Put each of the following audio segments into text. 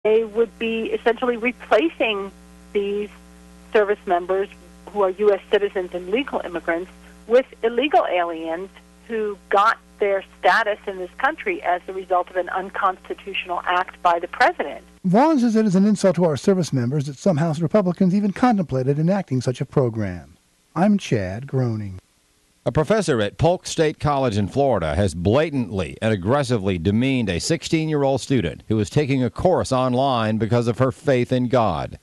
They would be essentially replacing these service members who are U.S. citizens and legal immigrants with illegal aliens who got their status in this country as a result of an unconstitutional act by the president. Vaughn says it is an insult to our service members that some House Republicans even contemplated enacting such a program. I'm Chad Groening. A professor at Polk State College in Florida has blatantly and aggressively demeaned a 16-year-old student who was taking a course online because of her faith in God.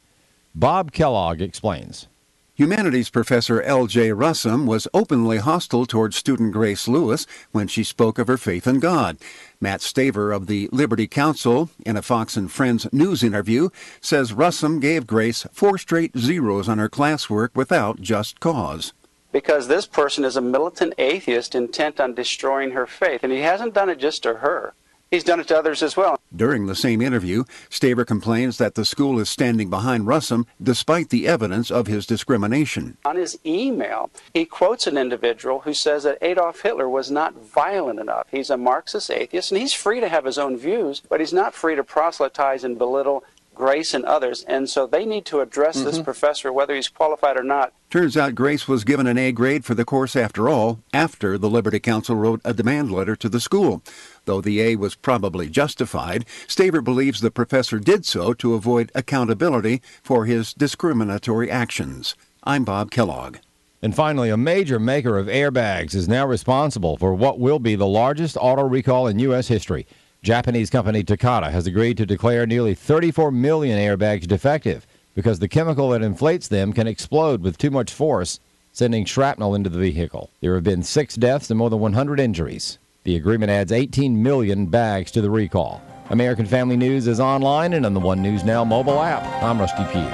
Bob Kellogg explains. Humanities professor L.J. Russum was openly hostile toward student Grace Lewis when she spoke of her faith in God. Matt Staver of the Liberty Council, in a Fox and Friends news interview, says Russum gave Grace 4 straight zeros on her classwork without just cause. Because this person is a militant atheist intent on destroying her faith, and he hasn't done it just to her. He's done it to others as well. During the same interview, Staver complains that the school is standing behind Russum despite the evidence of his discrimination. On his email, he quotes an individual who says that Adolf Hitler was not violent enough. He's a Marxist atheist, and he's free to have his own views, but he's not free to proselytize and belittle Grace and others, and so they need to address this professor, whether he's qualified or not. Turns out Grace was given an A grade for the course after all, after the Liberty Council wrote a demand letter to the school. Though the A was probably justified, Staver believes the professor did so to avoid accountability for his discriminatory actions. I'm Bob Kellogg. And finally, a major maker of airbags is now responsible for what will be the largest auto recall in U.S. history. Japanese company Takata has agreed to declare nearly 34 million airbags defective because the chemical that inflates them can explode with too much force, sending shrapnel into the vehicle. There have been 6 deaths and more than 100 injuries. The agreement adds 18 million bags to the recall. American Family News is online and on the One News Now mobile app. I'm Rusty Pugh.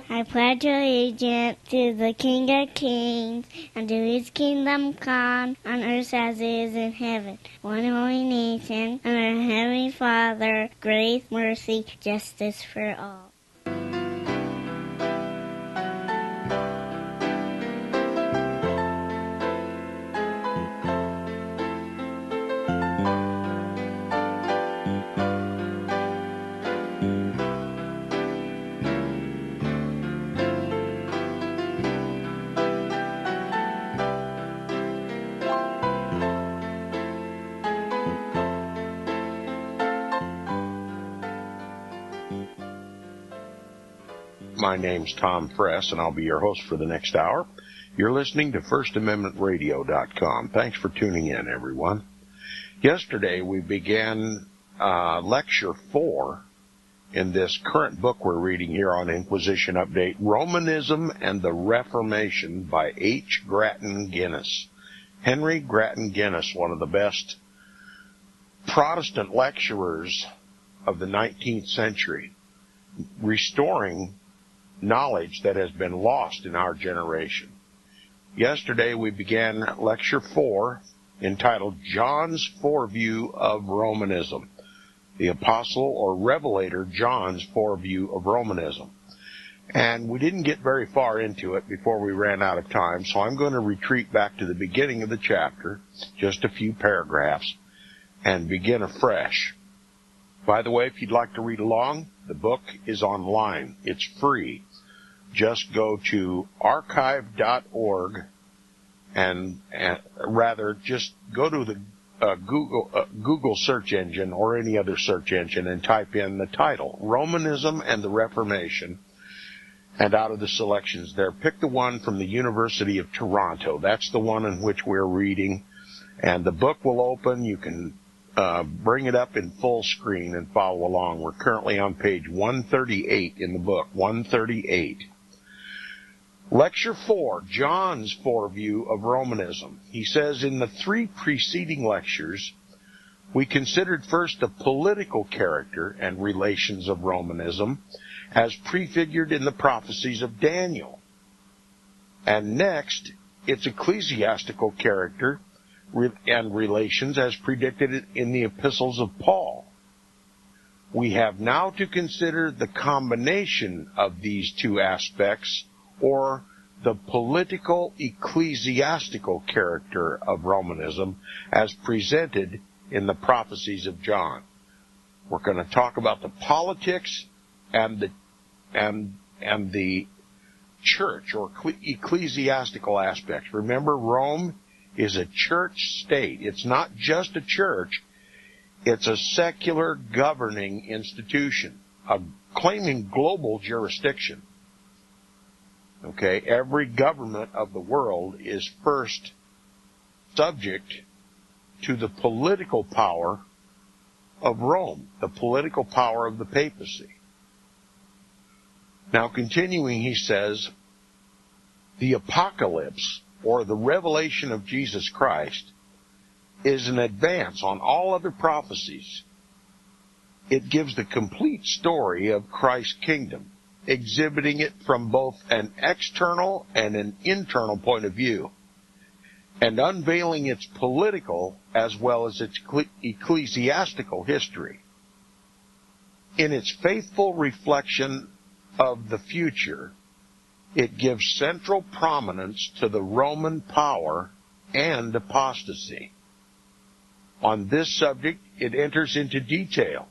I pledge allegiance to the King of Kings and to his kingdom come on earth as it is in heaven. One holy nation, under our Heavenly Father, grace, mercy, justice for all. My name's Tom Press, and I'll be your host for the next hour. You're listening to FirstAmendmentRadio.com. Thanks for tuning in, everyone. Yesterday, we began Lecture 4 in this current book we're reading here on Inquisition Update, Romanism and the Reformation by H. Grattan Guinness. Henry Grattan Guinness, one of the best Protestant lecturers of the 19th century, restoring knowledge that has been lost in our generation. Yesterday we began Lecture 4, entitled John's Foreview of Romanism, the Apostle or Revelator John's Foreview of Romanism. And we didn't get very far into it before we ran out of time, so I'm going to retreat back to the beginning of the chapter, just a few paragraphs, and begin afresh. By the way, if you'd like to read along, the book is online. It's free. Just go to archive.org and rather just go to the Google search engine or any other search engine and type in the title, Romanism and the Reformation, and out of the selections there, pick the one from the University of Toronto. That's the one in which we're reading, and the book will open. You can bring it up in full screen and follow along. We're currently on page 138 in the book, 138. Lecture 4, John's Foreview of Romanism. He says, in the 3 preceding lectures, we considered first the political character and relations of Romanism as prefigured in the prophecies of Daniel, and next, its ecclesiastical character and relations as predicted in the epistles of Paul. We have now to consider the combination of these 2 aspects, or the political ecclesiastical character of Romanism as presented in the prophecies of John. We're going to talk about the politics and the church or ecclesiastical aspects. Remember, Rome is a church state. It's not just a church. It's a secular governing institution, claiming global jurisdiction. Okay, every government of the world is first subject to the political power of Rome, the political power of the papacy. Now, continuing, he says, the apocalypse, or the revelation of Jesus Christ, is an advance on all other prophecies. It gives the complete story of Christ's kingdom, exhibiting it from both an external and an internal point of view, and unveiling its political as well as its ecclesiastical history. In its faithful reflection of the future, it gives central prominence to the Roman power and apostasy. On this subject, it enters into detail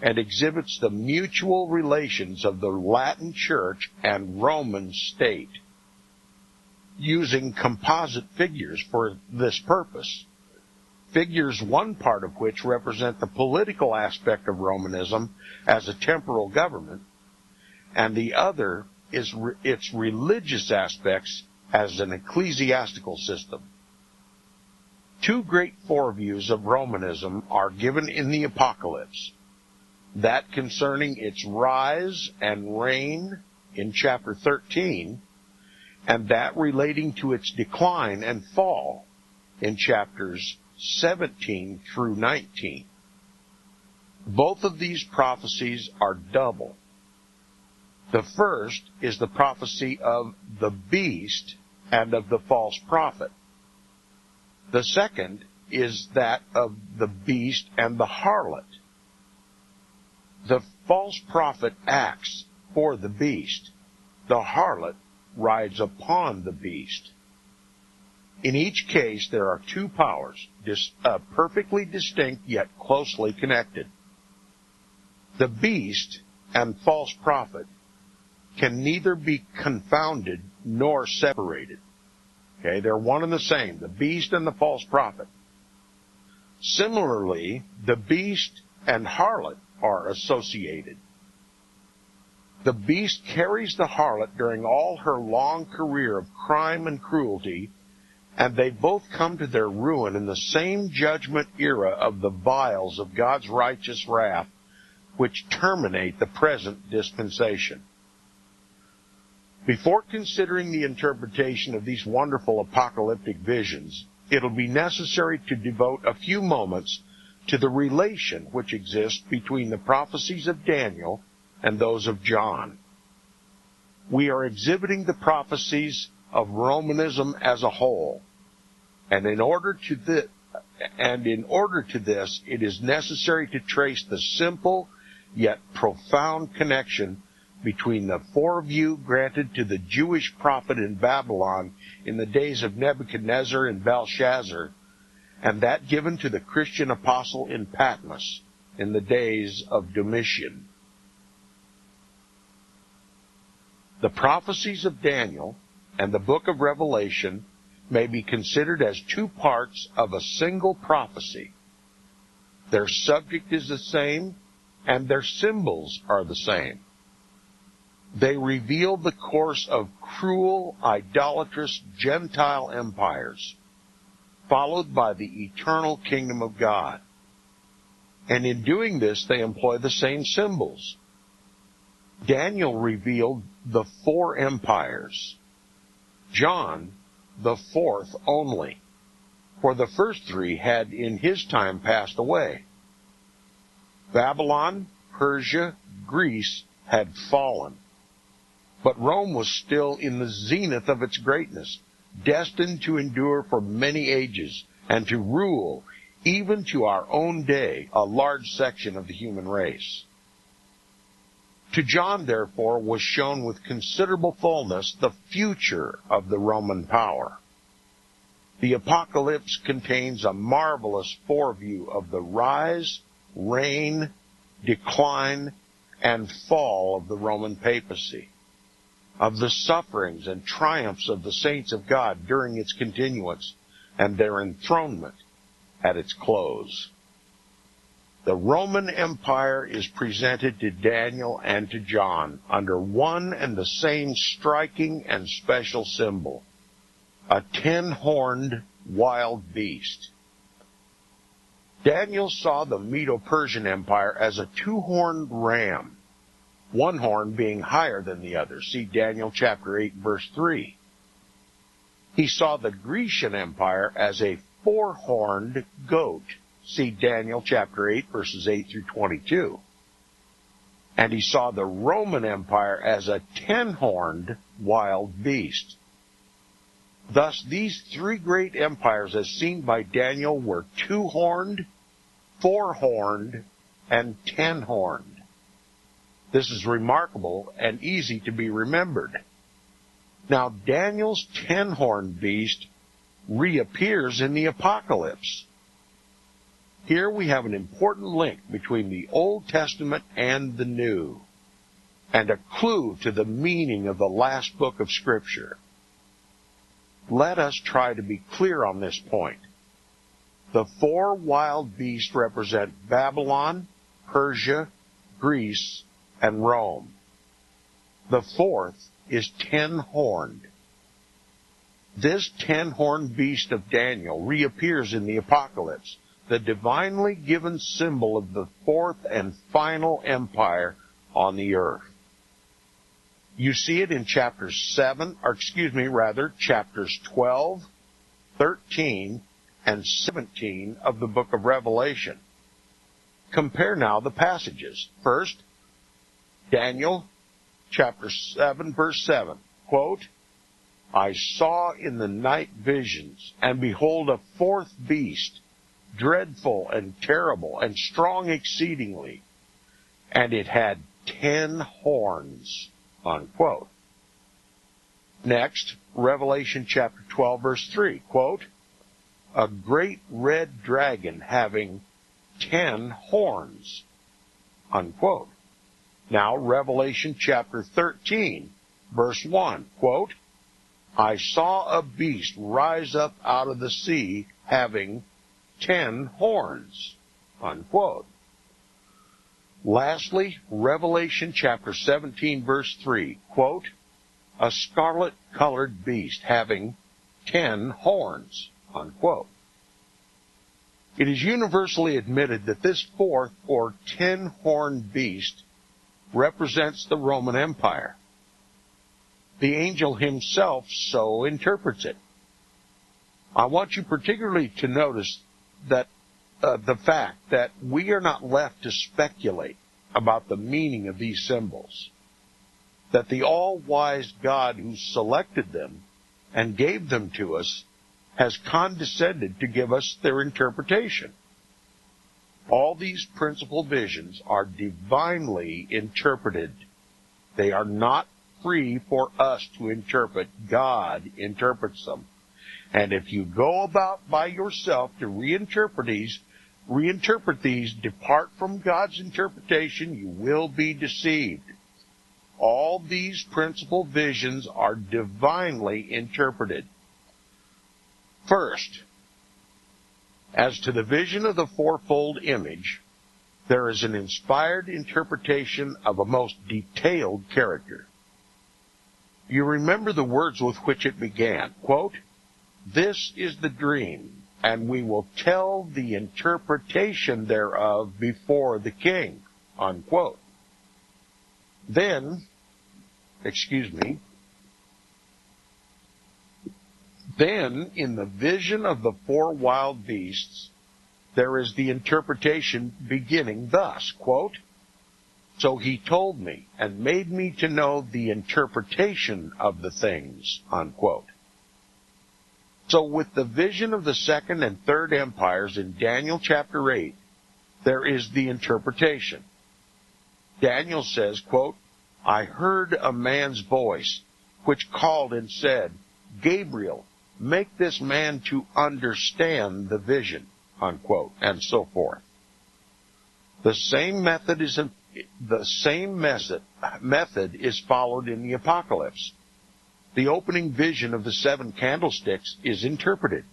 and exhibits the mutual relations of the Latin Church and Roman state, using composite figures for this purpose. Figures, one part of which represent the political aspect of Romanism as a temporal government, and the other is its religious aspects as an ecclesiastical system. Two great foreviews of Romanism are given in the Apocalypse, that concerning its rise and reign in chapter 13, and that relating to its decline and fall in chapters 17 through 19. Both of these prophecies are double. The first is the prophecy of the beast and of the false prophet. The second is that of the beast and the harlot. The false prophet acts for the beast. The harlot rides upon the beast. In each case, there are two powers, perfectly distinct yet closely connected. The beast and false prophet can neither be confounded nor separated. Okay, they're one and the same, the beast and the false prophet. Similarly, the beast and harlot are associated. The beast carries the harlot during all her long career of crime and cruelty, and they both come to their ruin in the same judgment era of the vials of God's righteous wrath, which terminate the present dispensation. Before considering the interpretation of these wonderful apocalyptic visions, it'll be necessary to devote a few moments to the relation which exists between the prophecies of Daniel and those of John. We are exhibiting the prophecies of Romanism as a whole, and in order to this, it is necessary to trace the simple yet profound connection between the foreview granted to the Jewish prophet in Babylon in the days of Nebuchadnezzar and Belshazzar, and that given to the Christian apostle in Patmos in the days of Domitian. The prophecies of Daniel and the book of Revelation may be considered as two parts of a single prophecy. Their subject is the same, and their symbols are the same. They reveal the course of cruel, idolatrous Gentile empires, followed by the eternal kingdom of God. And in doing this, they employ the same symbols. Daniel revealed the 4 empires. John, the 4th only, for the first 3 had in his time passed away. Babylon, Persia, Greece had fallen, but Rome was still in the zenith of its greatness, destined to endure for many ages and to rule, even to our own day, a large section of the human race. To John, therefore, was shown with considerable fullness the future of the Roman power. The Apocalypse contains a marvelous foreview of the rise, reign, decline, and fall of the Roman papacy, of the sufferings and triumphs of the saints of God during its continuance, and their enthronement at its close. The Roman Empire is presented to Daniel and to John under one and the same striking and special symbol, a 10-horned wild beast. Daniel saw the Medo-Persian Empire as a 2-horned ram, one horn being higher than the other. See Daniel chapter 8, verse 3. He saw the Grecian Empire as a 4-horned goat. See Daniel chapter 8, verses 8 through 22. And he saw the Roman Empire as a 10-horned wild beast. Thus, these three great empires, as seen by Daniel, were 2-horned, 4-horned, and 10-horned. This is remarkable and easy to be remembered. Now, Daniel's 10-horned beast reappears in the Apocalypse. Here we have an important link between the Old Testament and the New, and a clue to the meaning of the last book of Scripture. Let us try to be clear on this point. The 4 wild beasts represent Babylon, Persia, Greece, and Rome. The 4th is 10-horned. This 10-horned beast of Daniel reappears in the Apocalypse, the divinely given symbol of the 4th and final empire on the earth. You see it in chapters 12, 13, and 17 of the book of Revelation. Compare now the passages. First, Daniel chapter 7, verse 7, quote, I saw in the night visions, and behold a 4th beast, dreadful and terrible, and strong exceedingly, and it had 10 horns, unquote. Next, Revelation chapter 12, verse 3, quote, a great red dragon having 10 horns, unquote. Now, Revelation chapter 13, verse 1, quote, I saw a beast rise up out of the sea having 10 horns, unquote. Lastly, Revelation chapter 17, verse 3, quote, a scarlet-colored beast having 10 horns, unquote. It is universally admitted that this 4th or 10-horned beast represents the Roman Empire. The angel himself so interprets it. I want you particularly to notice that the fact that we are not left to speculate about the meaning of these symbols, that the all-wise God who selected them and gave them to us has condescended to give us their interpretation. All these principal visions are divinely interpreted. They are not free for us to interpret. God interprets them. And if you go about by yourself to reinterpret these, depart from God's interpretation, you will be deceived. All these principal visions are divinely interpreted. First, as to the vision of the fourfold image, there is an inspired interpretation of a most detailed character. You remember the words with which it began, quote, this is the dream, and we will tell the interpretation thereof before the king, unquote. Then in the vision of the 4 wild beasts, there is the interpretation beginning thus, quote, so he told me and made me to know the interpretation of the things, unquote. So with the vision of the 2nd and 3rd empires in Daniel chapter 8, there is the interpretation. Daniel says, quote, I heard a man's voice, which called and said, Gabriel, make this man to understand the vision, unquote, and so forth. The same method is followed in the Apocalypse. The opening vision of the 7 candlesticks is interpreted.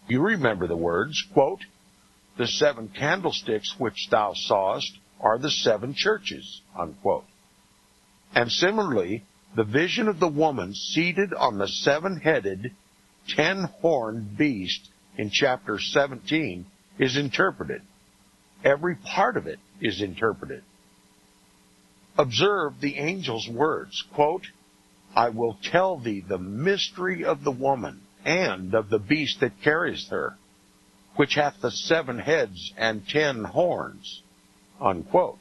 You remember the words, quote, "The 7 candlesticks which thou sawest are the 7 churches," unquote. And similarly, the vision of the woman seated on the 7-headed, 10-horned beast in chapter 17 is interpreted. Every part of it is interpreted. Observe the angel's words, quote, "I will tell thee the mystery of the woman and of the beast that carries her, which hath the 7 heads and 10 horns," unquote.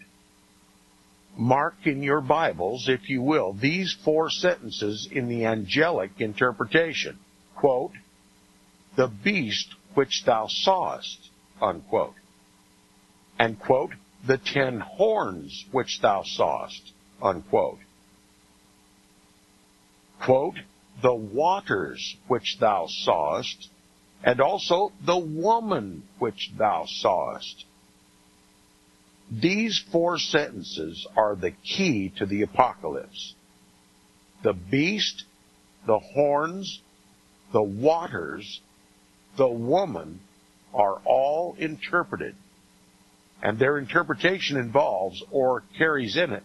Mark in your Bibles, if you will, these 4 sentences in the angelic interpretation. Quote, "The beast which thou sawest," unquote. And, quote, "the 10 horns which thou sawest," unquote. Quote, "the waters which thou sawest," and also "the woman which thou sawest." These 4 sentences are the key to the Apocalypse. The beast, the horns, the waters, the woman are all interpreted, and their interpretation involves, or carries in it,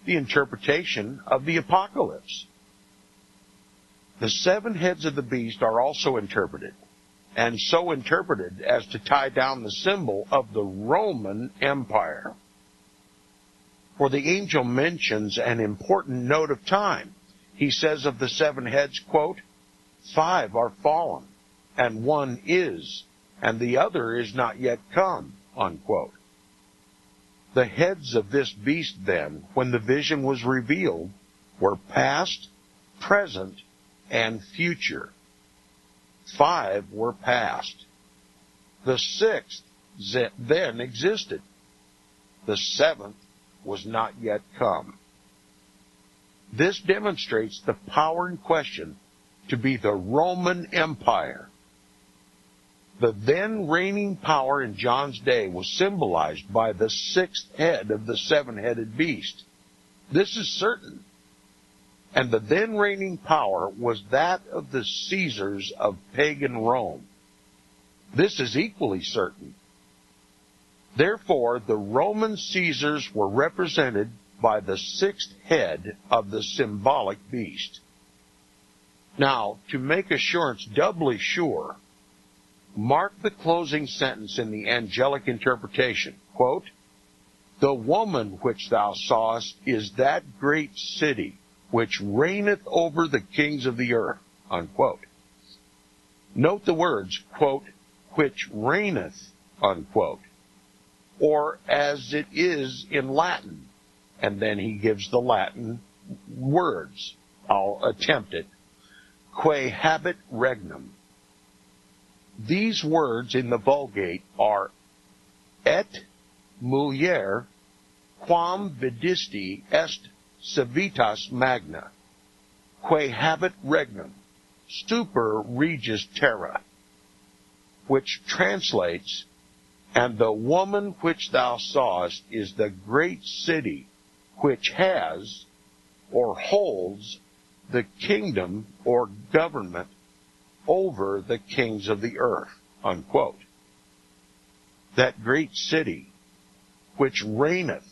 the interpretation of the Apocalypse. The 7 heads of the beast are also interpreted, and so interpreted as to tie down the symbol of the Roman Empire. For the angel mentions an important note of time. He says of the 7 heads, quote, "5 are fallen, and 1 is, and the other is not yet come," unquote. The heads of this beast, then, when the vision was revealed, were past, present, and future. 5 were past. The 6th then existed. The 7th was not yet come. This demonstrates the power in question to be the Roman Empire. The then reigning power in John's day was symbolized by the 6th head of the 7-headed beast. This is certain. And the then reigning power was that of the Caesars of pagan Rome. This is equally certain. Therefore, the Roman Caesars were represented by the 6th head of the symbolic beast. Now, to make assurance doubly sure, mark the closing sentence in the angelic interpretation. Quote, "The woman which thou sawest is that great city which reigneth over the kings of the earth," unquote. Note the words, quote, "which reigneth," unquote, or as it is in Latin, and then he gives the Latin words. I'll attempt it. "Quae habet regnum." These words in the Vulgate are "et mulier quam vidisti est civitas magna, quae habet regnum, super regis terra," which translates, "And the woman which thou sawest is the great city which has, or holds, the kingdom or government over the kings of the earth," unquote. That great city which reigneth,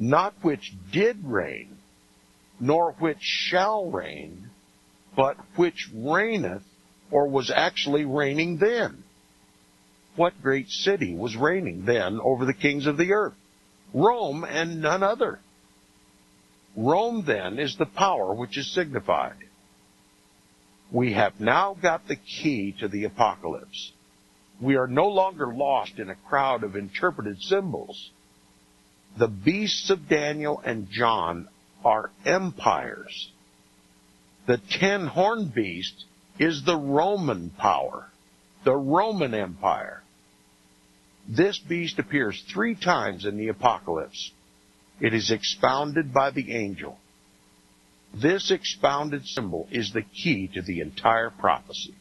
not which did reign, nor which shall reign, but which reigneth, or was actually reigning then. What great city was reigning then over the kings of the earth? Rome, and none other. Rome, then, is the power which is signified. We have now got the key to the Apocalypse. We are no longer lost in a crowd of interpreted symbols. The beasts of Daniel and John are empires. The 10-horned beast is the Roman power, the Roman Empire. This beast appears 3 times in the Apocalypse. It is expounded by the angel. This expounded symbol is the key to the entire prophecy.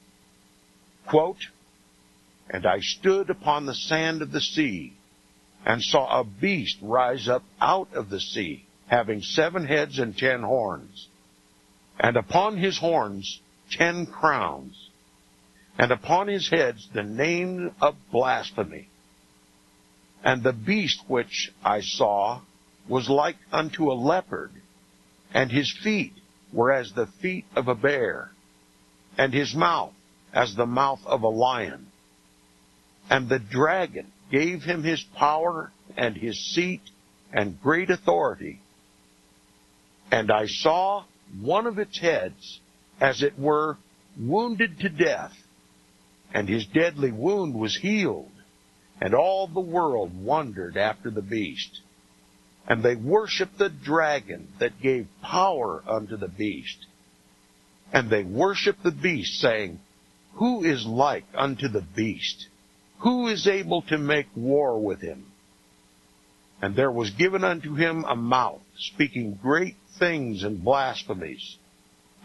Quote, "And I stood upon the sand of the sea. and saw a beast rise up out of the sea, having 7 heads and 10 horns, and upon his horns 10 crowns, and upon his heads the name of blasphemy. And the beast which I saw was like unto a leopard, and his feet were as the feet of a bear, and his mouth as the mouth of a lion. And the dragon gave him his power and his seat and great authority. And I saw one of its heads, as it were, wounded to death, and his deadly wound was healed, and all the world wondered after the beast. And they worshipped the dragon that gave power unto the beast. And they worshipped the beast, saying, Who is like unto the beast? Who is able to make war with him? And there was given unto him a mouth, speaking great things and blasphemies.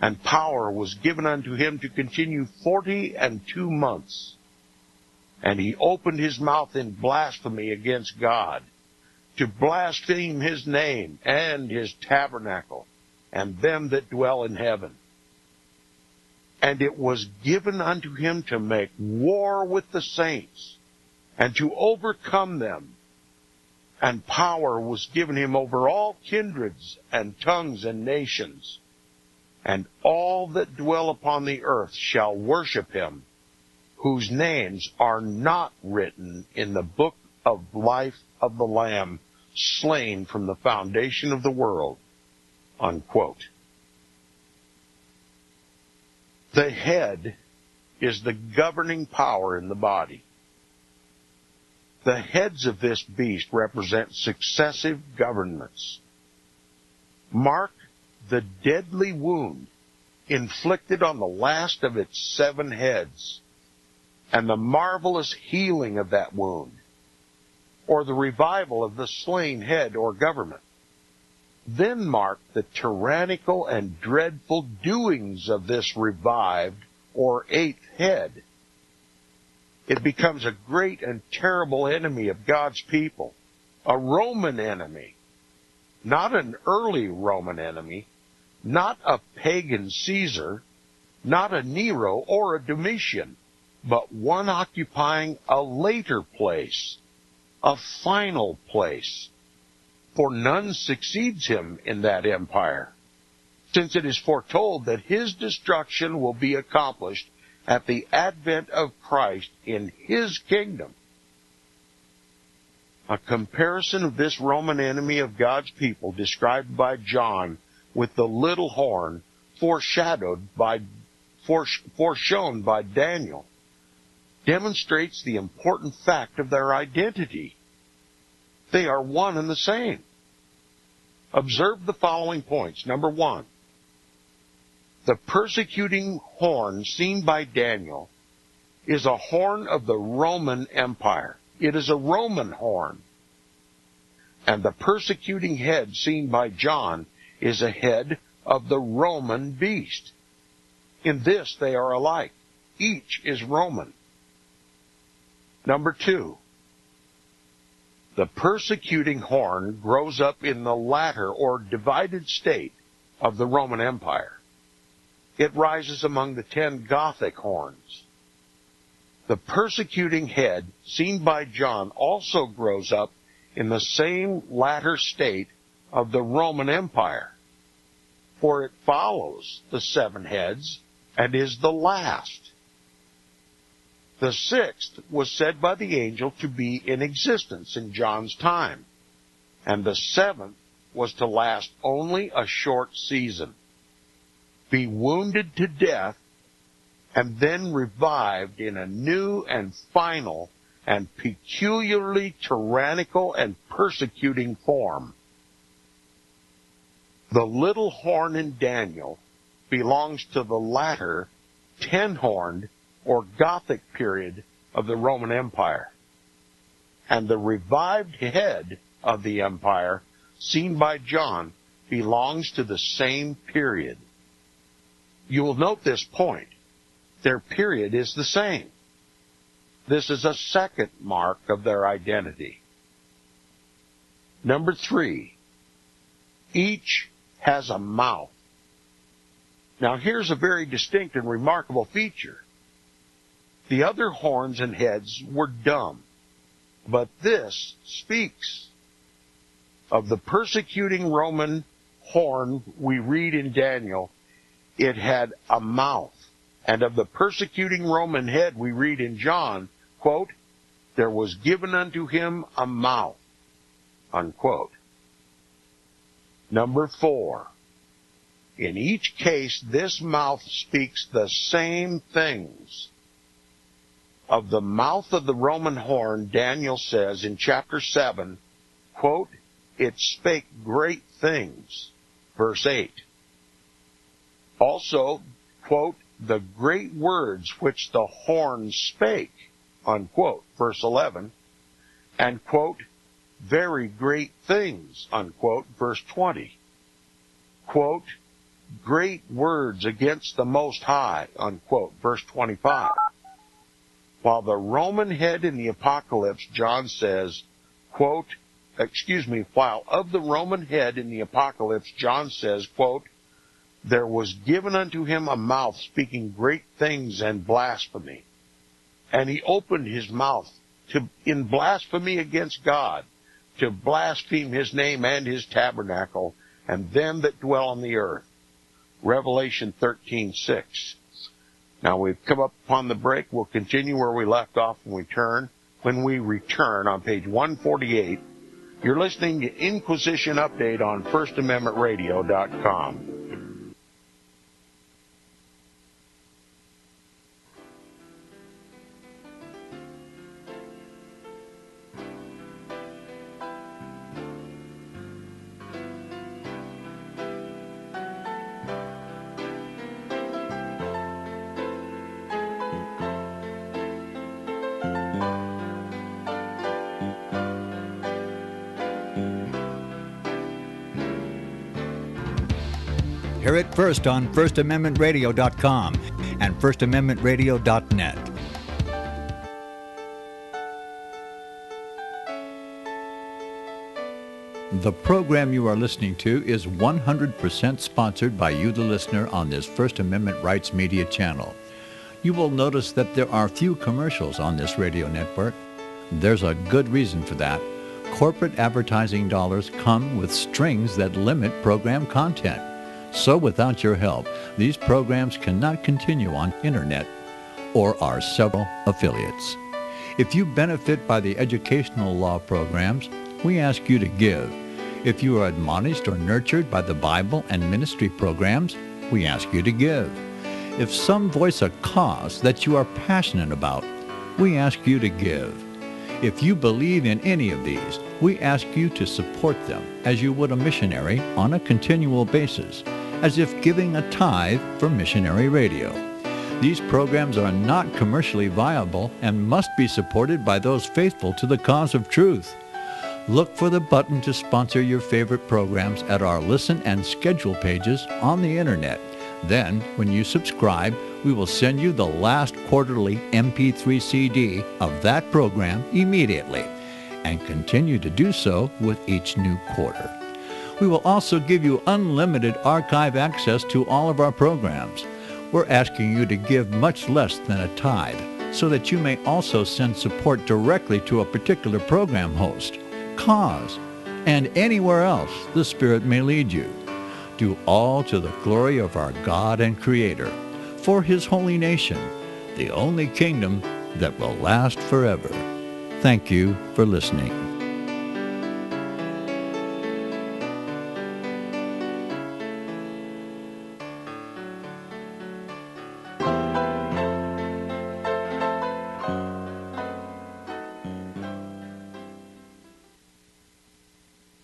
And power was given unto him to continue 42 months. And he opened his mouth in blasphemy against God, to blaspheme his name and his tabernacle, and them that dwell in heaven. And it was given unto him to make war with the saints, and to overcome them. And power was given him over all kindreds and tongues and nations. And all that dwell upon the earth shall worship him, whose names are not written in the book of life of the Lamb, slain from the foundation of the world. Unquote. The head is the governing power in the body. The heads of this beast represent successive governments. Mark the deadly wound inflicted on the last of its 7 heads, and the marvelous healing of that wound, or the revival of the slain head or government. Then mark the tyrannical and dreadful doings of this revived or 8th head. It becomes a great and terrible enemy of God's people, a Roman enemy, not an early Roman enemy, not a pagan Caesar, not a Nero or a Domitian, but one occupying a later place, a final place. For none succeeds him in that empire, since it is foretold that his destruction will be accomplished at the advent of Christ in his kingdom. A comparison of this Roman enemy of God's people described by John with the little horn foreshown by Daniel demonstrates the important fact of their identity. They are one and the same. Observe the following points. Number 1, the persecuting horn seen by Daniel is a horn of the Roman Empire. It is a Roman horn. And the persecuting head seen by John is a head of the Roman beast. In this they are alike. Each is Roman. Number 2, the persecuting horn grows up in the latter or divided state of the Roman Empire. It rises among the 10 Gothic horns. The persecuting head seen by John also grows up in the same latter state of the Roman Empire, for it follows the 7 heads and is the last. The 6th was said by the angel to be in existence in John's time, and the 7th was to last only a short season, be wounded to death, and then revived in a new and final and peculiarly tyrannical and persecuting form. The little horn in Daniel belongs to the latter 10-horned or Gothic period of the Roman Empire, and the revived head of the empire seen by John belongs to the same period. You will note this point. Their period is the same. This is a second mark of their identity. Number 3, each has a mouth. Now here's a very distinct and remarkable feature. The other horns and heads were dumb, but this speaks of the persecuting Roman horn we read in Daniel. It had a mouth. And of the persecuting Roman head we read in John, quote, there was given unto him a mouth, unquote. Number 4, in each case this mouth speaks the same things. Of the mouth of the Roman horn, Daniel says in chapter 7, quote, it spake great things, verse 8. Also, quote, the great words which the horn spake, unquote, verse 11, and, quote, very great things, unquote, verse 20. Quote, great words against the Most High, unquote, verse 25. While the Roman head in the Apocalypse, John says, quote, while of the Roman head in the Apocalypse, John says, quote, there was given unto him a mouth speaking great things and blasphemy. And he opened his mouth in blasphemy against God, to blaspheme his name and his tabernacle, and them that dwell on the earth. Revelation 13:6. Now we've come up upon the break. We'll continue where we left off when we return on page 148. You're listening to Inquisition Update on FirstAmendmentRadio.com. Hear it first on FirstAmendmentRadio.com and FirstAmendmentRadio.net. The program you are listening to is 100% sponsored by you, the listener, on this First Amendment Rights Media channel. You will notice that there are few commercials on this radio network. There's a good reason for that. Corporate advertising dollars come with strings that limit program content. So without your help, these programs cannot continue on internet or our several affiliates. If you benefit by the educational law programs, we ask you to give. If you are admonished or nurtured by the Bible and ministry programs, we ask you to give. If some voice a cause that you are passionate about, we ask you to give. If you believe in any of these, we ask you to support them as you would a missionary on a continual basis, as if giving a tithe for missionary radio. These programs are not commercially viable and must be supported by those faithful to the cause of truth. Look for the button to sponsor your favorite programs at our listen and schedule pages on the internet. Then, when you subscribe, we will send you the last quarterly MP3 CD of that program immediately, and continue to do so with each new quarter. We will also give you unlimited archive access to all of our programs. We're asking you to give much less than a tithe, so that you may also send support directly to a particular program host, cause, and anywhere else the Spirit may lead you. Do all to the glory of our God and Creator, for His holy nation, the only kingdom that will last forever. Thank you for listening.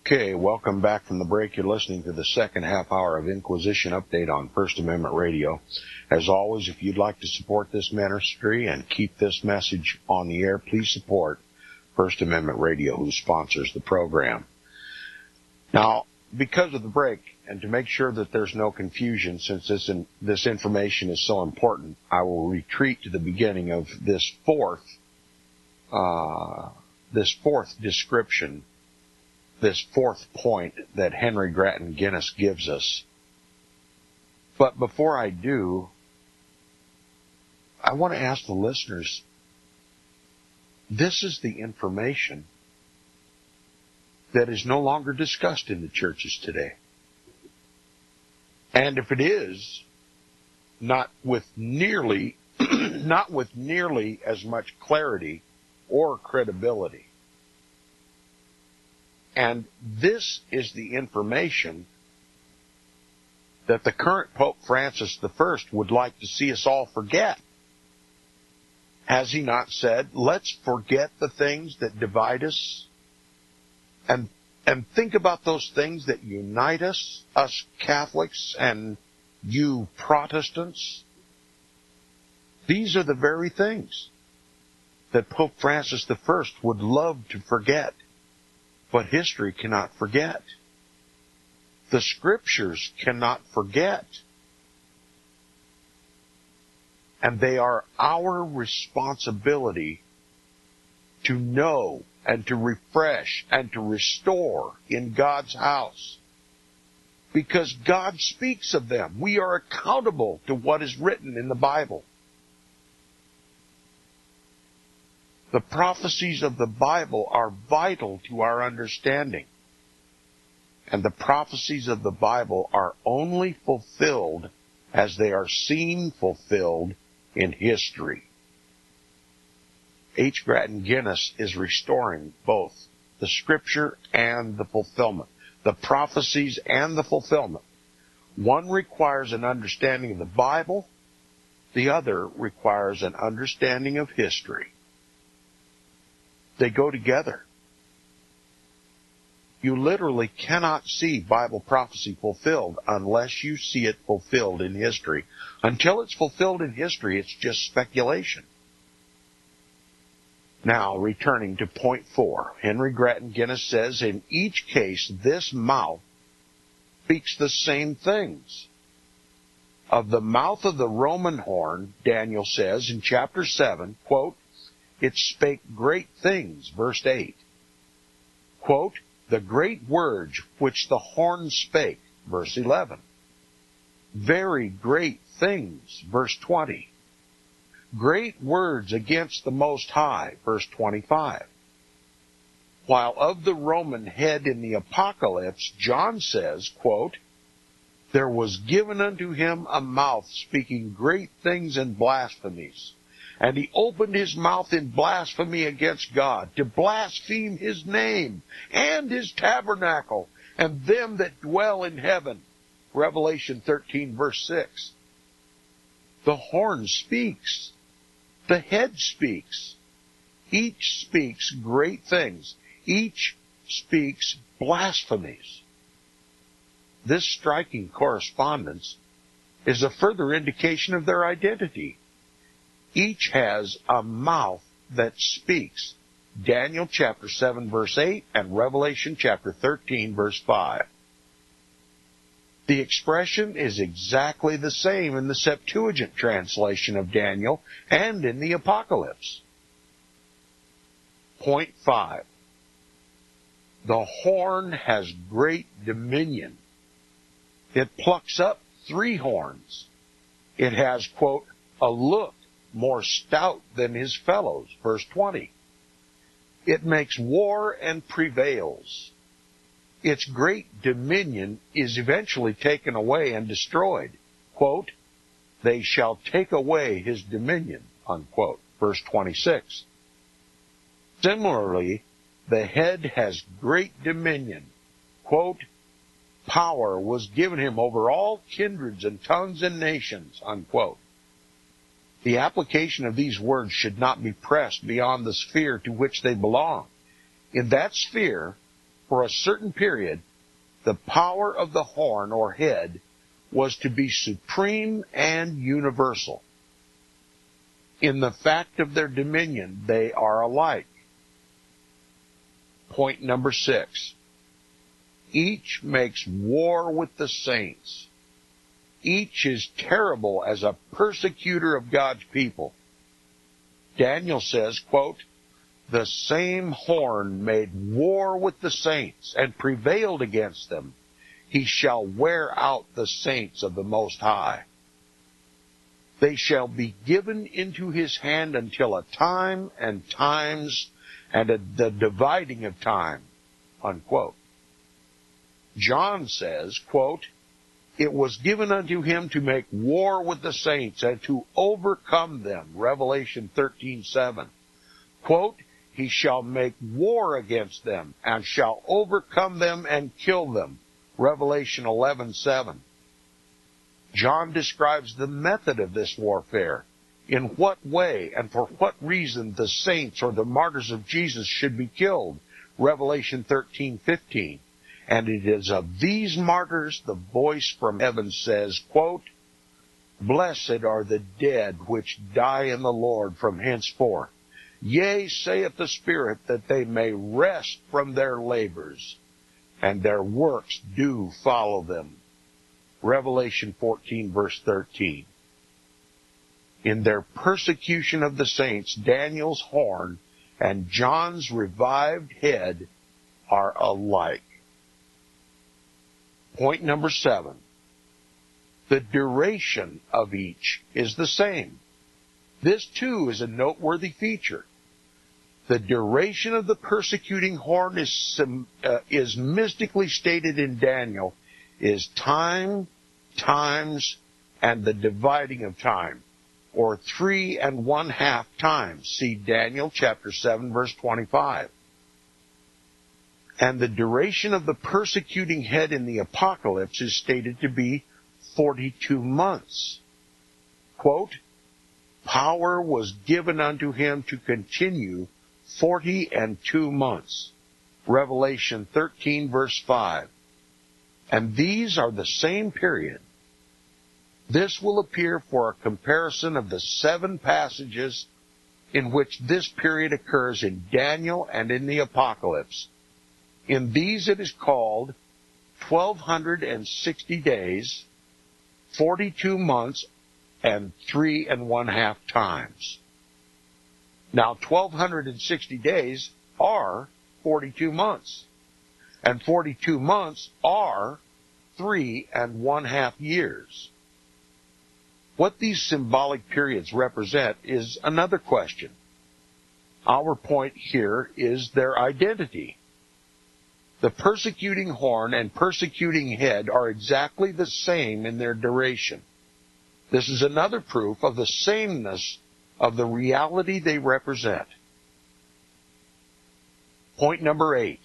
Okay, welcome back from the break. You're listening to the second half hour of Inquisition Update on First Amendment Radio. As always, if you'd like to support this ministry and keep this message on the air, please support First Amendment Radio, who sponsors the program. Now, because of the break, and to make sure that there's no confusion, since this information is so important, I will retreat to the beginning of this fourth description this fourth point that Henry Grattan Guinness gives us. But before I do, I want to ask the listeners, this is the information that is no longer discussed in the churches today. And if it is, not with nearly as much clarity or credibility. And this is the information that the current Pope Francis I would like to see us all forget. Has he not said, let's forget the things that divide us and think about those things that unite us Catholics and you Protestants? These are the very things that Pope Francis I would love to forget, but history cannot forget. The Scriptures cannot forget. And they are our responsibility to know and to refresh and to restore in God's house. Because God speaks of them. We are accountable to what is written in the Bible. The prophecies of the Bible are vital to our understanding. And the prophecies of the Bible are only fulfilled as they are seen fulfilled in history. H. Grattan Guinness is restoring both the Scripture and the fulfillment, the prophecies and the fulfillment. One requires an understanding of the Bible, the other requires an understanding of history. They go together. You literally cannot see Bible prophecy fulfilled unless you see it fulfilled in history. Until it's fulfilled in history, it's just speculation. Now, returning to point 4, Henry Grattan Guinness says, in each case, this mouth speaks the same things. Of the mouth of the Roman horn, Daniel says in chapter 7, quote, it spake great things, verse 8. Quote, the great words which the horn spake, verse 11. Very great things, verse 20. Great words against the Most High, verse 25. While of the Roman head in the Apocalypse, John says, quote, there was given unto him a mouth speaking great things and blasphemies. And he opened his mouth in blasphemy against God, to blaspheme his name and his tabernacle and them that dwell in heaven. Revelation 13, verse 6. The horn speaks. The head speaks. Each speaks great things. Each speaks blasphemies. This striking correspondence is a further indication of their identity. Each has a mouth that speaks. Daniel chapter 7 verse 8 and Revelation chapter 13 verse 5. The expression is exactly the same in the Septuagint translation of Daniel and in the Apocalypse. Point 5. The horn has great dominion. It plucks up 3 horns. It has, quote, a look more stout than his fellows, verse 20. It makes war and prevails. Its great dominion is eventually taken away and destroyed. Quote, they shall take away his dominion, unquote, verse 26. Similarly, the head has great dominion. Quote, power was given him over all kindreds and tongues and nations, unquote. The application of these words should not be pressed beyond the sphere to which they belong. In that sphere, for a certain period, the power of the horn or head was to be supreme and universal. In the fact of their dominion, they are alike. Point number 6. Each makes war with the saints. Each is terrible as a persecutor of God's people. Daniel says, quote, the same horn made war with the saints and prevailed against them. He shall wear out the saints of the Most High. They shall be given into his hand until a time and times and the dividing of time, unquote. John says, quote, it was given unto him to make war with the saints and to overcome them, Revelation 13:7. Quote, he shall make war against them and shall overcome them and kill them, Revelation 11:7. John describes the method of this warfare, in what way and for what reason the saints or the martyrs of Jesus should be killed, Revelation 13:15. And it is of these martyrs the voice from heaven says, quote, blessed are the dead which die in the Lord from henceforth. Yea, saith the Spirit, that they may rest from their labors, and their works do follow them. Revelation 14, verse 13. In their persecution of the saints, Daniel's horn and John's revived head are alike. Point number 7. The duration of each is the same. This, too, is a noteworthy feature. The duration of the persecuting horn is mystically stated in Daniel is time, times, and the dividing of time, or 3 1/2 times. See Daniel chapter 7, verse 25. And the duration of the persecuting head in the Apocalypse is stated to be 42 months. Quote, power was given unto him to continue 42 months. Revelation 13, verse 5. And these are the same period. This will appear for a comparison of the 7 passages in which this period occurs in Daniel and in the Apocalypse. In these it is called 1260 days, 42 months, and 3 1/2 times. Now, 1260 days are 42 months, and 42 months are 3 1/2 years. What these symbolic periods represent is another question. Our point here is their identity. The persecuting horn and persecuting head are exactly the same in their duration. This is another proof of the sameness of the reality they represent. Point number 8.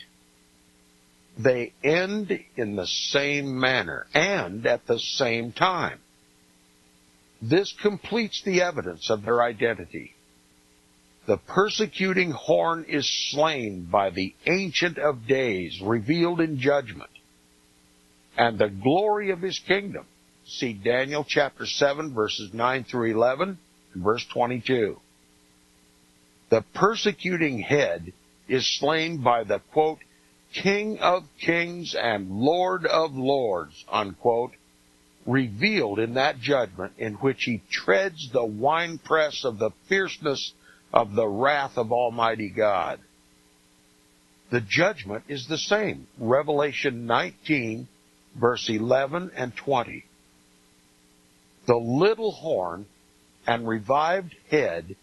They end in the same manner and at the same time. This completes the evidence of their identity. The persecuting horn is slain by the Ancient of Days, revealed in judgment, and the glory of his kingdom. See Daniel chapter 7, verses 9 through 11, and verse 22. The persecuting head is slain by the, quote, King of kings and Lord of lords, unquote, revealed in that judgment in which he treads the winepress of the fierceness of the wrath of Almighty God. The judgment is the same. Revelation 19, verse 11 and 20. The little horn and revived head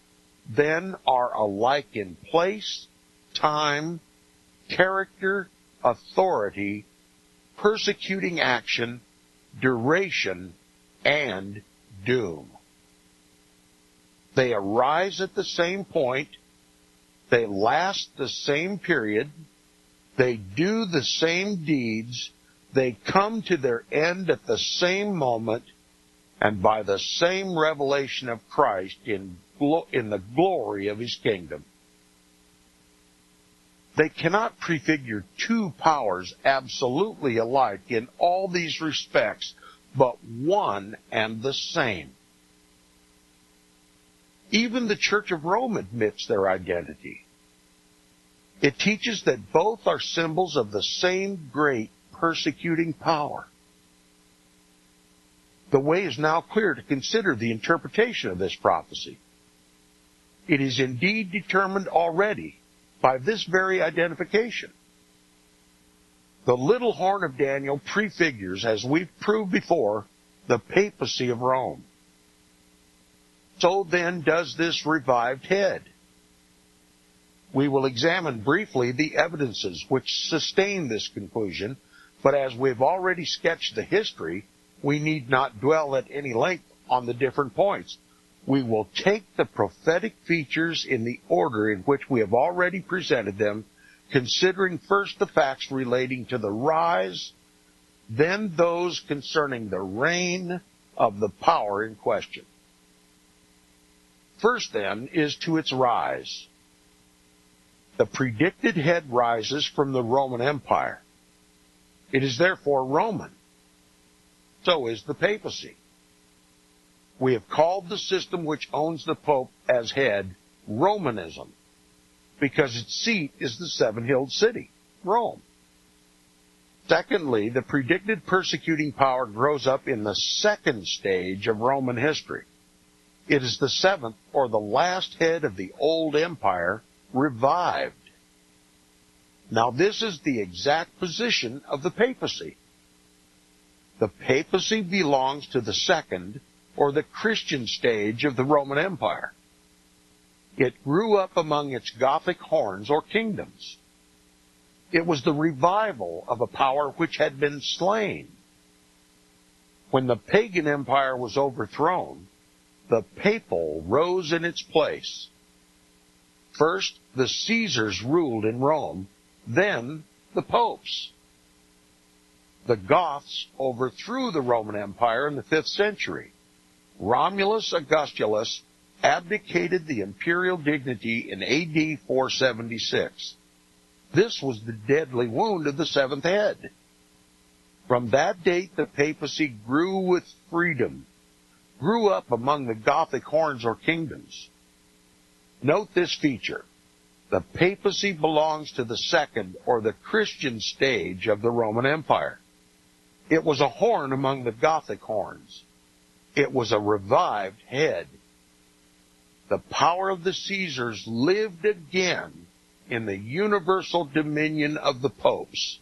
then are alike in place, time, character, authority, persecuting action, duration, and doom. They arise at the same point, they last the same period, they do the same deeds, they come to their end at the same moment, and by the same revelation of Christ in the glory of his kingdom. They cannot prefigure two powers absolutely alike in all these respects, but one and the same. Even the Church of Rome admits their identity. It teaches that both are symbols of the same great persecuting power. The way is now clear to consider the interpretation of this prophecy. It is indeed determined already by this very identification. The little horn of Daniel prefigures, as we've proved before, the papacy of Rome. So then does this revived head. We will examine briefly the evidences which sustain this conclusion, but as we've already sketched the history, we need not dwell at any length on the different points. We will take the prophetic features in the order in which we have already presented them, considering first the facts relating to the rise, then those concerning the reign of the power in question. First, then, is to its rise. The predicted head rises from the Roman Empire. It is therefore Roman. So is the papacy. We have called the system which owns the Pope as head Romanism, because its seat is the seven-hilled city, Rome. Secondly, the predicted persecuting power grows up in the second stage of Roman history. It is the seventh or the last head of the old empire revived. Now this is the exact position of the papacy. The papacy belongs to the second or the Christian stage of the Roman Empire. It grew up among its Gothic horns or kingdoms. It was the revival of a power which had been slain. When the pagan empire was overthrown, the papal rose in its place. First, the Caesars ruled in Rome, then the popes. The Goths overthrew the Roman Empire in the 5th century. Romulus Augustulus abdicated the imperial dignity in AD 476. This was the deadly wound of the seventh head. From that date, the papacy grew with freedom, grew up among the Gothic horns or kingdoms. Note this feature. The papacy belongs to the second or the Christian stage of the Roman Empire. It was a horn among the Gothic horns. It was a revived head. The power of the Caesars lived again in the universal dominion of the popes.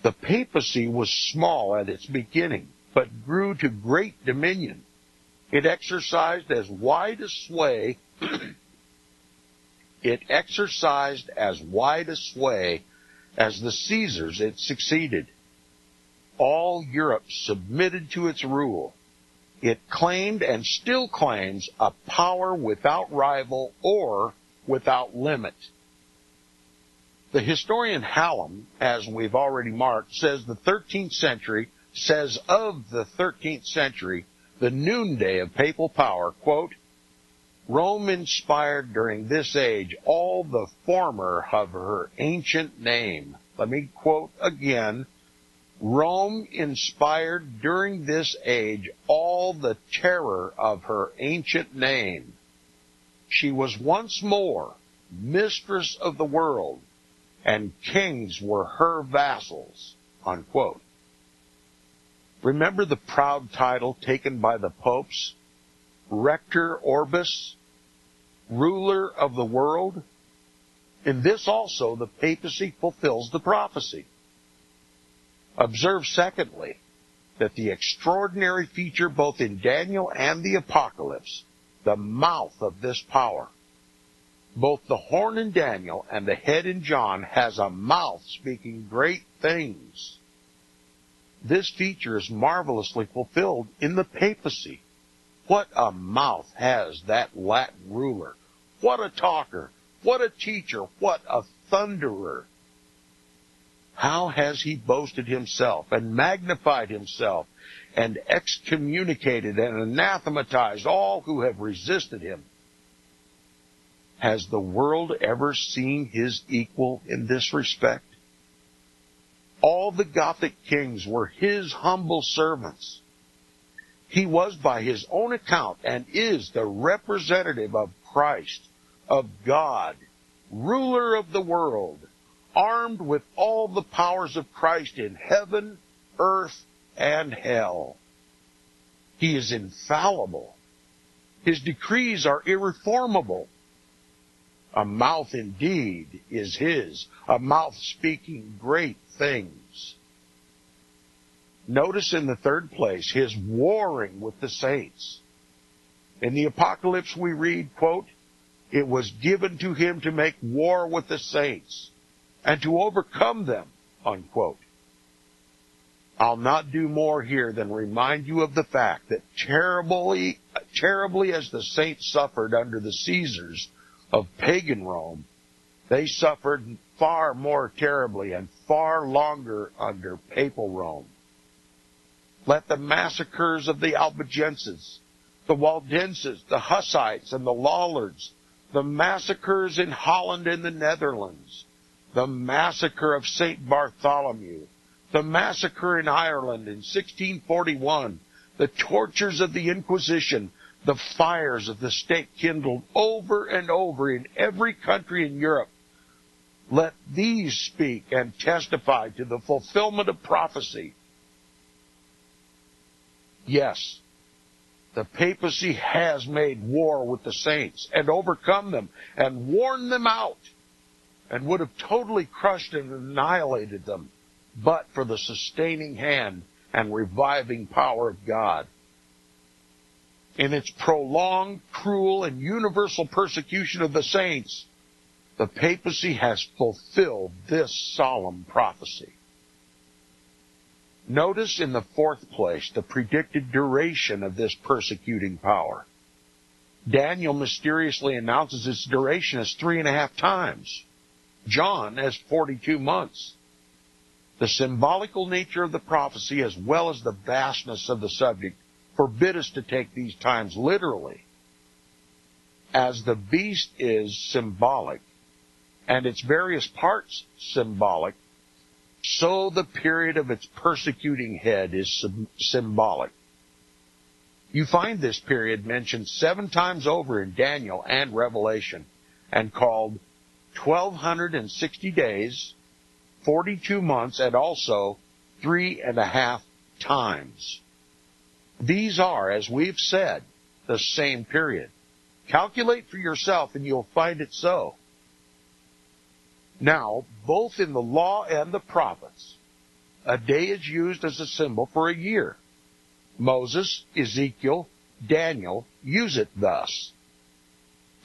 The papacy was small at its beginning, but grew to great dominion. It exercised as wide a sway as the Caesars it succeeded. All Europe submitted to its rule. It claimed and still claims a power without rival or without limit. The historian Hallam, as we've already marked, says of the 13th century, the noonday of papal power, quote, Rome inspired during this age all the former of her ancient name. Let me quote again. Rome inspired during this age all the terror of her ancient name. She was once more mistress of the world, and kings were her vassals, unquote. Remember the proud title taken by the popes? Rector Orbis, ruler of the world? In this also the papacy fulfills the prophecy. Observe, secondly, that the extraordinary feature both in Daniel and the Apocalypse, the mouth of this power. Both the horn in Daniel and the head in John has a mouth speaking great things. This feature is marvelously fulfilled in the papacy. What a mouth has that Latin ruler! What a talker! What a teacher! What a thunderer! How has he boasted himself and magnified himself and excommunicated and anathematized all who have resisted him? Has the world ever seen his equal in this respect? All the Gothic kings were his humble servants. He was by his own account and is the representative of Christ, of God, ruler of the world, armed with all the powers of Christ in heaven, earth, and hell. He is infallible. His decrees are irreformable. A mouth indeed is his, a mouth speaking great things. Notice in the third place, his warring with the saints. In the Apocalypse we read, quote, it was given to him to make war with the saints and to overcome them, unquote. I'll not do more here than remind you of the fact that terribly as the saints suffered under the Caesars of pagan Rome, they suffered far more terribly and far longer under papal Rome. Let the massacres of the Albigenses, the Waldenses, the Hussites, and the Lollards, the massacres in Holland and the Netherlands, the massacre of St. Bartholomew, the massacre in Ireland in 1641, the tortures of the Inquisition, the fires of the stake kindled over and over in every country in Europe. Let these speak and testify to the fulfillment of prophecy. Yes, the papacy has made war with the saints and overcome them and worn them out and would have totally crushed and annihilated them but for the sustaining hand and reviving power of God. In its prolonged, cruel, and universal persecution of the saints, the papacy has fulfilled this solemn prophecy. Notice in the fourth place the predicted duration of this persecuting power. Daniel mysteriously announces its duration as 3.5 times. John as 42 months. The symbolical nature of the prophecy as well as the vastness of the subject forbid us to take these times literally. As the beast is symbolic and its various parts symbolic, so the period of its persecuting head is symbolic. You find this period mentioned 7 times over in Daniel and Revelation and called 1,260 days, 42 months, and also 3.5 times. These are, as we've said, the same period. Calculate for yourself and you'll find it so. Now, both in the law and the prophets, a day is used as a symbol for a year. Moses, Ezekiel, Daniel use it thus.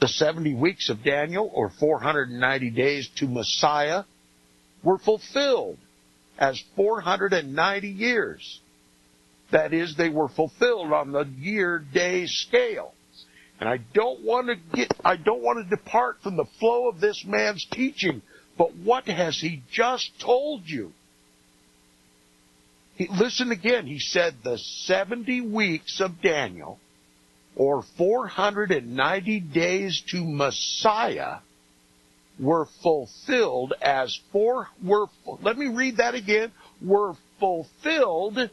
The 70 weeks of Daniel, or 490 days to Messiah, were fulfilled as 490 years. That is, they were fulfilled on the year-day scale. And I don't want to depart from the flow of this man's teaching, but what has he just told you? Listen again. He said the 70 weeks of Daniel, or 490 days to Messiah, were fulfilled as let me read that again. Were fulfilled,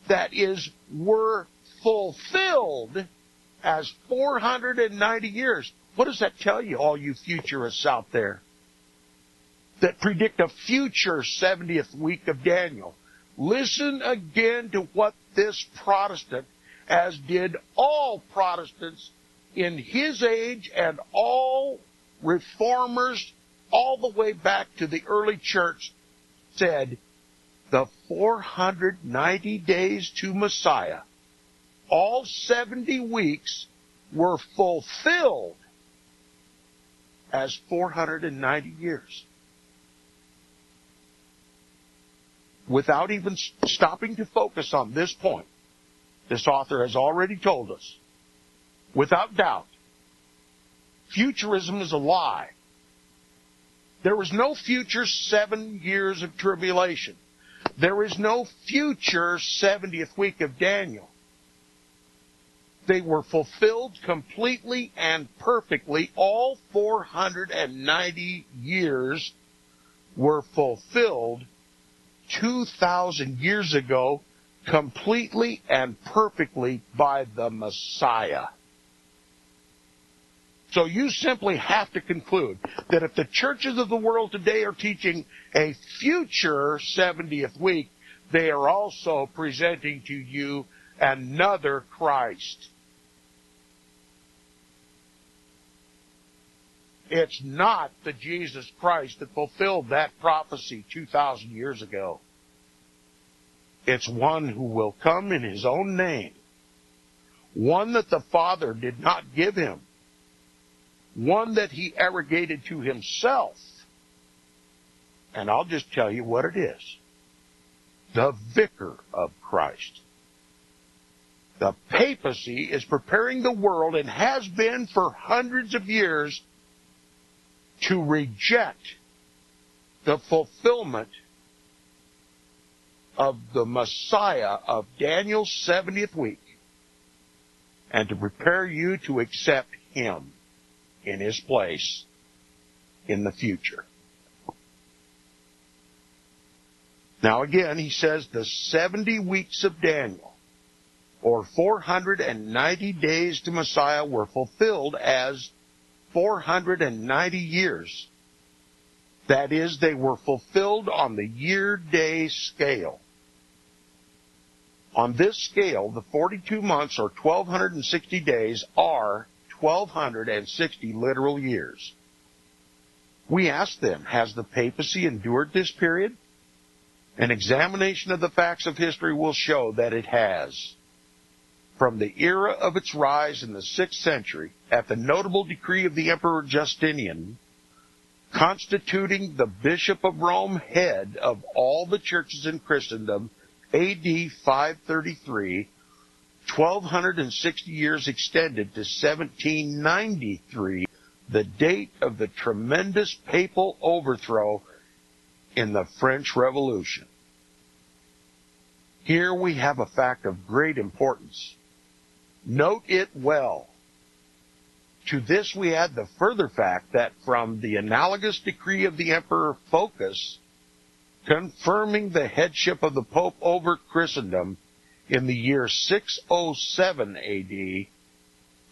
that is, were fulfilled as 490 years. What does that tell you, all you futurists out there that predict a future 70th week of Daniel? Listen again to what this Protestant, as did all Protestants in his age and all reformers all the way back to the early church, said the 490 days to Messiah, all 70 weeks, were fulfilled as 490 years. Without even stopping to focus on this point, this author has already told us, without doubt, futurism is a lie. There is no future 7 years of tribulation. There is no future 70th week of Daniel. They were fulfilled completely and perfectly. All 490 years were fulfilled 2,000 years ago, completely and perfectly by the Messiah. So you simply have to conclude that if the churches of the world today are teaching a future 70th week, they are also presenting to you another Christ. It's not the Jesus Christ that fulfilled that prophecy 2,000 years ago. It's one who will come in his own name, one that the Father did not give him, one that he arrogated to himself. And I'll just tell you what it is. The Vicar of Christ. The papacy is preparing the world, and has been for hundreds of years, to reject the fulfillment of the Messiah of Daniel's 70th week, and to prepare you to accept him in his place in the future. Now again, he says the 70 weeks of Daniel, or 490 days to Messiah, were fulfilled as 490 years. That is, they were fulfilled on the year-day scale. On this scale, the 42 months, or 1,260 days, are 1,260 literal years. We ask them, has the papacy endured this period? An examination of the facts of history will show that it has. From the era of its rise in the 6th century, at the notable decree of the Emperor Justinian, constituting the Bishop of Rome head of all the churches in Christendom, A.D. 533, 1,260 years extended to 1793, the date of the tremendous papal overthrow in the French Revolution. Here we have a fact of great importance. Note it well. To this we add the further fact that from the analogous decree of the Emperor Phocas, confirming the headship of the Pope over Christendom in the year 607 A.D.,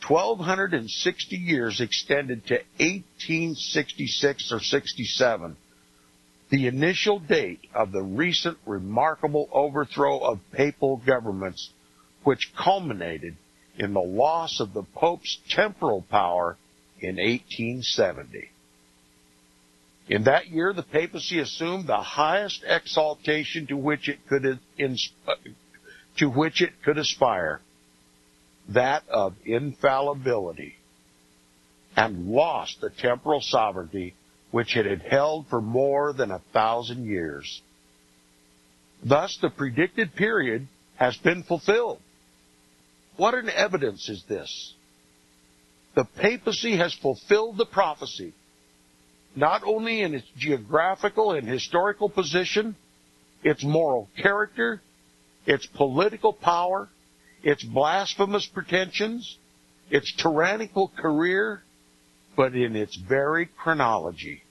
1,260 years extended to 1866 or 67, the initial date of the recent remarkable overthrow of papal governments, which culminated in the loss of the Pope's temporal power in 1870. In that year, the papacy assumed the highest exaltation to which it could aspire, that of infallibility, and lost the temporal sovereignty which it had held for more than 1,000 years. Thus, the predicted period has been fulfilled. What an evidence is this? The papacy has fulfilled the prophecy, not only in its geographical and historical position, its moral character, its political power, its blasphemous pretensions, its tyrannical career, but in its very chronology.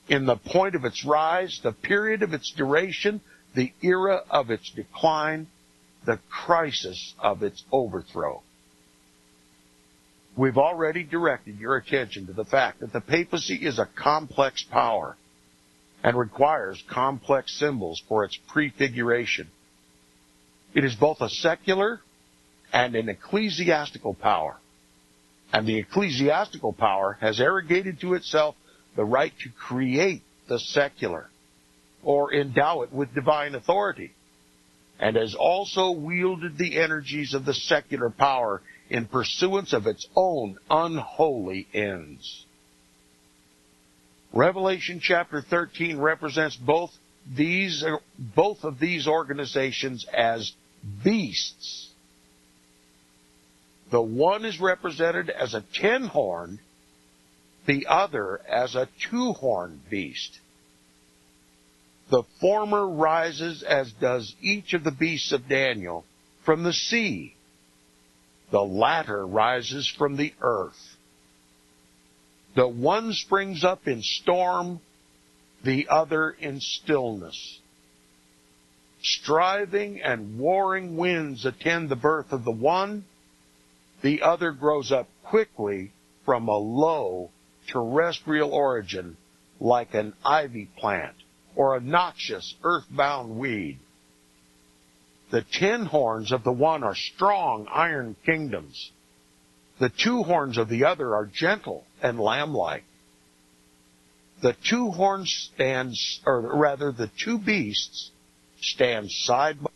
In the point of its rise, the period of its duration, the era of its decline, the crisis of its overthrow. We've already directed your attention to the fact that the papacy is a complex power and requires complex symbols for its prefiguration. It is both a secular and an ecclesiastical power, and the ecclesiastical power has arrogated to itself the right to create the secular or endow it with divine authority, and has also wielded the energies of the secular power in pursuance of its own unholy ends. Revelation chapter 13 represents both of these organizations as beasts. The one is represented as a 10-horned, the other as a 2-horned beast. The former rises, as does each of the beasts of Daniel, from the sea. The latter rises from the earth. The one springs up in storm, the other in stillness. Striving and warring winds attend the birth of the one. The other grows up quickly from a low terrestrial origin, like an ivy plant or a noxious earthbound weed. The 10 horns of the one are strong iron kingdoms. The 2 horns of the other are gentle and lamb-like. The two horns stands, or rather the two beasts stand side by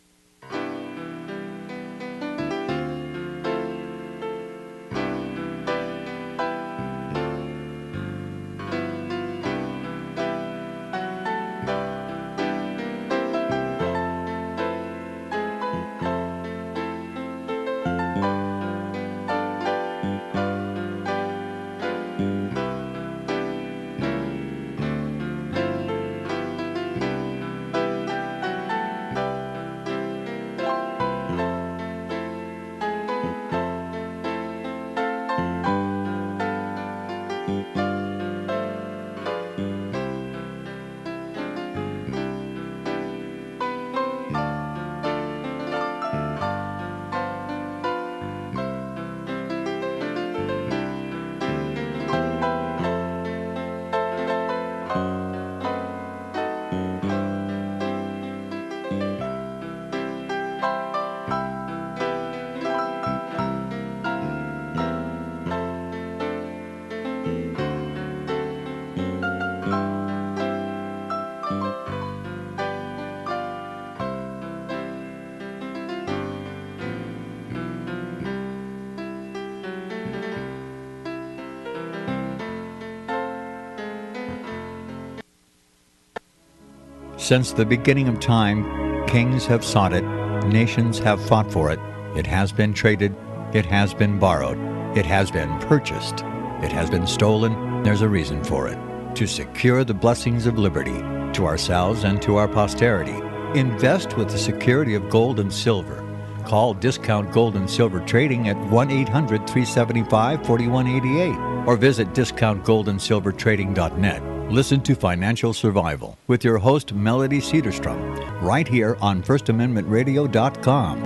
Since the beginning of time, kings have sought it, nations have fought for it. It has been traded, it has been borrowed, it has been purchased, it has been stolen. There's a reason for it. To secure the blessings of liberty to ourselves and to our posterity. Invest with the security of gold and silver. Call Discount Gold and Silver Trading at 1-800-375-4188 or visit discountgoldandsilvertrading.net. Listen to Financial Survival with your host, Melody Cedarstrom, right here on FirstAmendmentRadio.com.